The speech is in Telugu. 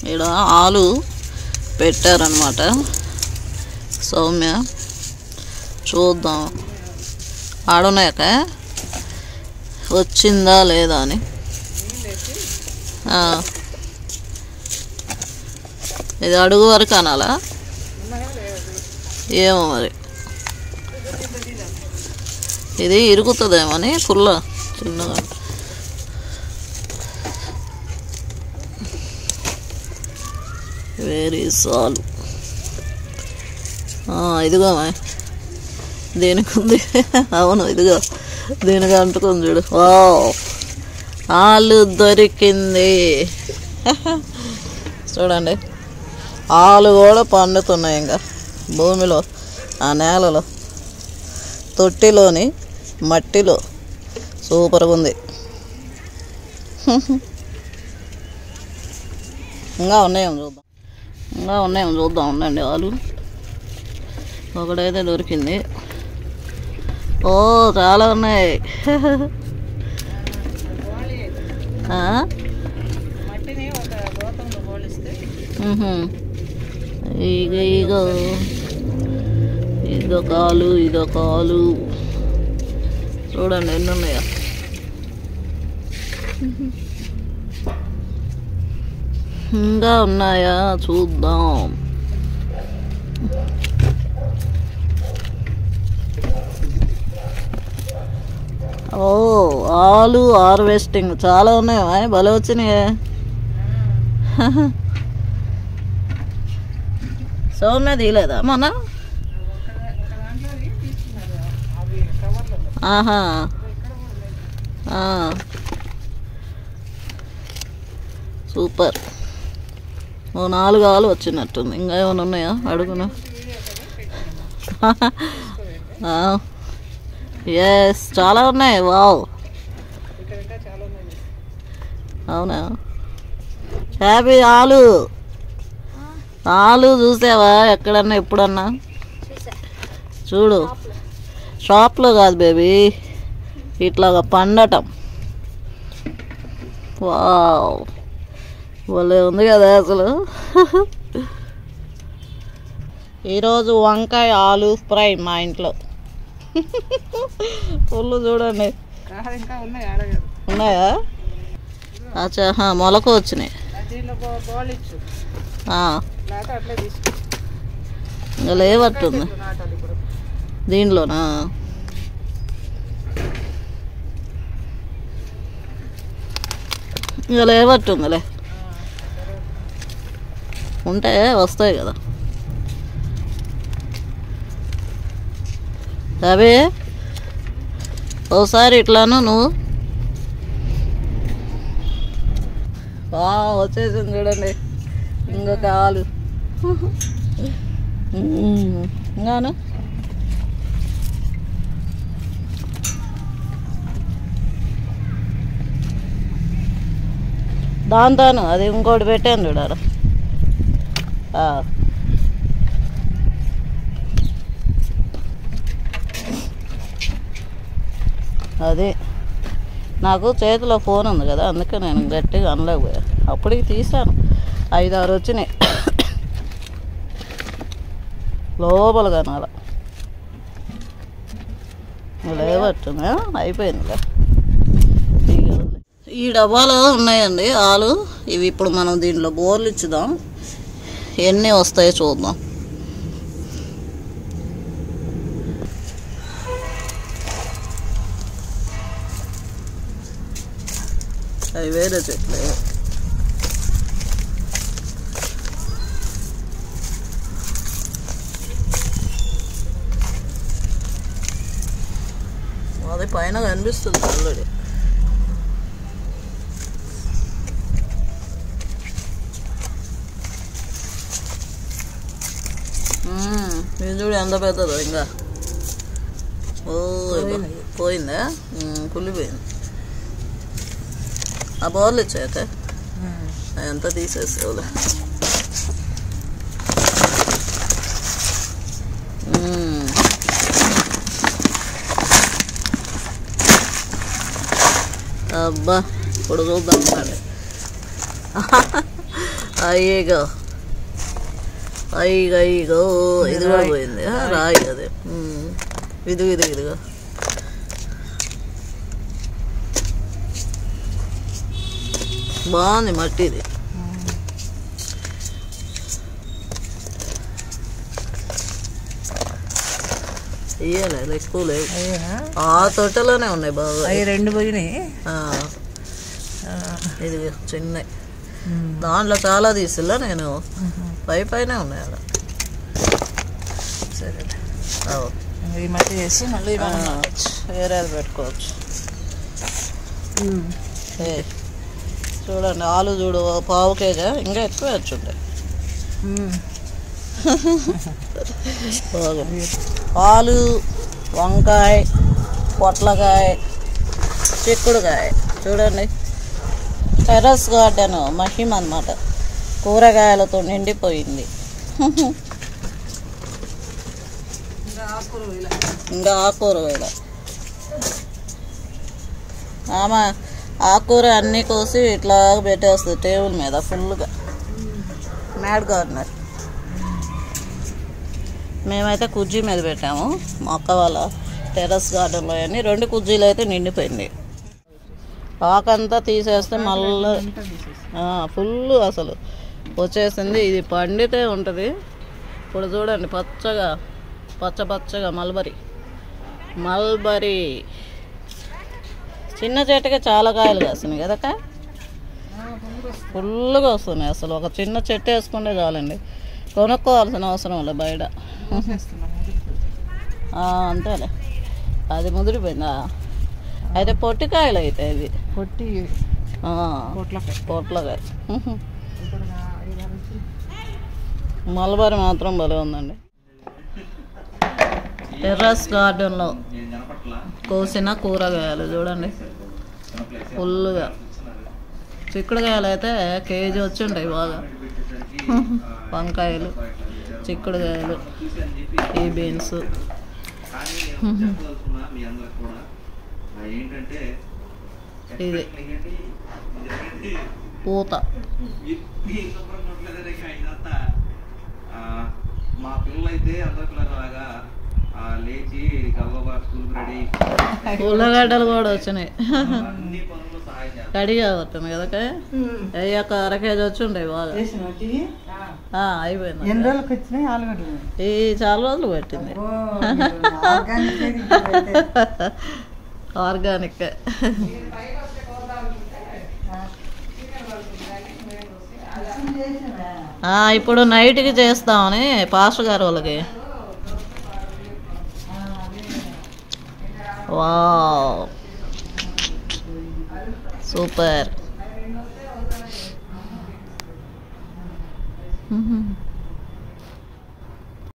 ఇక్కడ ఆలు పెట్టారనమాట. సౌమ్య చూద్దాం ఆడున్నాయక వచ్చిందా లేదా అని. ఇది అడుగు వరకు అనాలా ఏమో మరి, ఇది ఇరుగుతుందేమో అని పుల్ల చిన్నగా. వెరీ సాలు ఇదిగో దేనికి ఉంది. అవును ఇదిగో దీనికి అంటుకుంది చూడు. ఆలు దొరికింది. చూడండి ఆలు కూడా పండుతున్నాయి ఇంకా భూమిలో, ఆ నేలలో, తొట్టిలోని మట్టిలో. సూపర్గా ఉంది. ఇంకా ఉన్నాయేమో చూద్దాం. ఉండండి ఆలు ఒకటైతే దొరికింది. ఓ చాలా ఉన్నాయి. ఇగో ఇదొక ఆలు చూడండి ఎన్ని ఉన్నాయా. ఇంకా ఉన్నాయా చూద్దాం. ఆలు హార్వెస్టింగ్ చాలా ఉన్నాయి. భలే వచ్చినాయి. సౌమ్య తీయలేదా మొన్న? ఆహా సూపర్. 4 ఆలు వచ్చినట్టుంది. ఇంకా ఏమైనా ఉన్నాయా అడుగునా? ఎస్ చాలా ఉన్నాయి. వావ్ అవునా హ్యాపీ. ఆలు చూసావా ఎక్కడన్నా ఎప్పుడన్నా? చూడు షాప్లో కాదు బేబీ, ఇట్లాగా పండటం. వావ్ భలే ఉంది కదా అసలు. ఈరోజు వంకాయ ఆలు ఫ్రై మా ఇంట్లో. పుల్లు చూడండి ఉన్నాయా? అచ్చా మొలక వచ్చినాయి. ఇంకా లేవట్టుంది దీంట్లోనా? ఇంకా లేవట్టుందిలే, ఉంటే వస్తాయి కదా. అవే ఒకసారి ఇట్లాను నువ్వు వచ్చేసింది చూడండి. ఇంకొక ఆలు ఇంకాను దాంతోను అది ఇంకోటి పెట్టాను చూడారా. అది నాకు చేతిలో ఫోన్ ఉంది కదా, అందుకే నేను గట్టిగా అనలేకపోయా. అప్పటికి తీసాను 5-6 వచ్చినాయి లోపల కనాల. లేవట్టున్నా అయిపోయిందిలే. ఈ డబ్బాలో ఉన్నాయండి ఆలు. ఇవి ఇప్పుడు మనం దీంట్లో బోర్లు ఇచ్చుదాం, ఎన్ని వస్తాయో చూద్దాం. అవి వేరే చెట్లు. అది పైన కనిపిస్తుంది ఆల్రెడీ. ఇది చూడు ఎంత పెద్దదో. ఇంకా పోయిందా? కుళ్ళిపోయింది. ఆ బౌల్ ఇచ్చాక ఎంత తీసేసేవాళ్ళు. అబ్బా ఇప్పుడు చూద్దాం. అయ్యేగో అయ్యిగో ఇది కూడా పోయింది రాయి అదే ఇదిగో బాగుంది మట్టి ఇది. ఇయ్యలేదు ఎక్కువ లేవు ఆ తోటలోనే ఉన్నాయి బాగా. అవి 2 పోయినాయి. ఇది చిన్న దాంట్లో చాలా తీసిలా నేను పైనే ఉన్నాయి అలా. సరే ఈ మట్టి చేసి మళ్ళీ వేరేది పెట్టుకోవచ్చు. చూడండి ఆలు చూడు పావు కేజీ ఇంకా ఎక్కువ వచ్చుంటాయి. ఆలు, వంకాయ, పొట్లకాయ, చిక్కుడుకాయ చూడండి. టెర్రస్ గార్డెన్ మహిమ అన్నమాట. కూరగాయలతో నిండిపోయింది. ఇంకా ఆకుకూరగాయలు ఆమె ఆకుకూర అన్నీ కోసి ఇట్లా పెట్టేస్తుంది టేబుల్ మీద ఫుల్గా. Mad gardener. మేమైతే కుర్జీ మీద పెట్టాము. మా అక్క వాళ్ళ టెర్రస్ గార్డెన్లో అన్నీ 2 కుర్జీలు అయితే నిండిపోయింది. ఆకంతా తీసేస్తే మళ్ళీ ఫుల్ అసలు వచ్చేసింది. ఇది పండితే ఉంటుంది. ఇప్పుడు చూడండి పచ్చగా మల్బరీ చిన్న చెట్టుకే చాలా కాయలు కాస్తున్నాయి కదక్క. ఫుల్గా వస్తున్నాయి. అసలు ఒక చిన్న చెట్టు వేసుకుంటే చాలండి. కొనుక్కోవాల్సిన అవసరం లేదు బయట. అంతేలే అది ముదిరిపోయిందా. అయితే పొట్టికాయలు అయితే ఇది పొట్లకాయ. మల్బరీ మాత్రం భలే ఉందండి. టెర్రస్ గార్డెన్లో కోసిన కూరగాయలు చూడండి ఫుల్గా. చిక్కుడుకాయలు అయితే కేజీ వచ్చి ఉంటాయి బాగా. వంకాయలు, చిక్కుడుకాయలు, ఈ బీన్స్. ఇది పూత. మా పిల్లలైతే అందరిలాగా లేచి గబగబా స్కూల్కి రెడీ. ఉల్లగడ్డలు కూడా వచ్చినాయి. రెడీ అవుతుంది కదా. అయ్యాక 1/2 కేజీ వచ్చి ఉంటాయి బాగా. అయిపోయింది. ఎన్ని రోజులకు వచ్చినాయి ఆలుగడ్డలు? ఈ చాలా రోజులు పెట్టింది. ఆర్గానిక్. ఇప్పుడు నైట్కి చేస్తామని పాస్టర్ గారు వాళ్ళకి. Wow super.